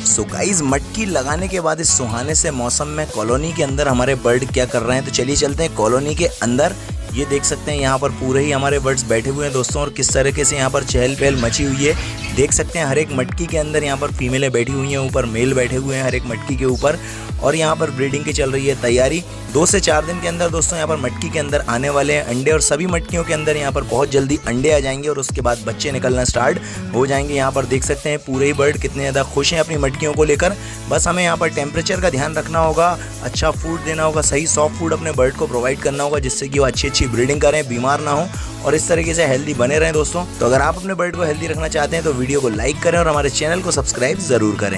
So guys, मटकी लगाने के बाद इस सुहाने से मौसम में कॉलोनी के अंदर हमारे बर्ड क्या कर रहे हैं, तो चलिए चलते हैं कॉलोनी के अंदर। ये देख सकते हैं यहाँ पर पूरे ही हमारे बर्ड्स बैठे हुए हैं दोस्तों, और किस तरीके से यहाँ पर चहल पहल मची हुई है। देख सकते हैं हर एक मटकी के अंदर यहाँ पर फीमेलें बैठी हुई हैं, ऊपर मेल बैठे हुए हैं हर एक मटकी के ऊपर, और यहाँ पर ब्रीडिंग की चल रही है तैयारी। 2 से 4 दिन के अंदर दोस्तों यहाँ पर मटकी के अंदर आने वाले हैं अंडे, और सभी मटकियों के अंदर यहाँ पर बहुत जल्दी अंडे आ जाएंगे और उसके बाद बच्चे निकलना स्टार्ट हो जाएंगे। यहाँ पर देख सकते हैं पूरे ही बर्ड कितने ज़्यादा खुश हैं अपनी मटकियों को लेकर। बस हमें यहाँ पर टेम्परेचर का ध्यान रखना होगा, अच्छा फूड देना होगा, सही सॉफ्ट फूड अपने बर्ड को प्रोवाइड करना होगा, जिससे कि वो अच्छी ब्रीडिंग करें, बीमार ना हो और इस तरीके से हेल्दी बने रहें दोस्तों। तो अगर आप अपने बर्ड को हेल्दी रखना चाहते हैं तो वीडियो को लाइक करें और हमारे चैनल को सब्सक्राइब ज़रूर करें।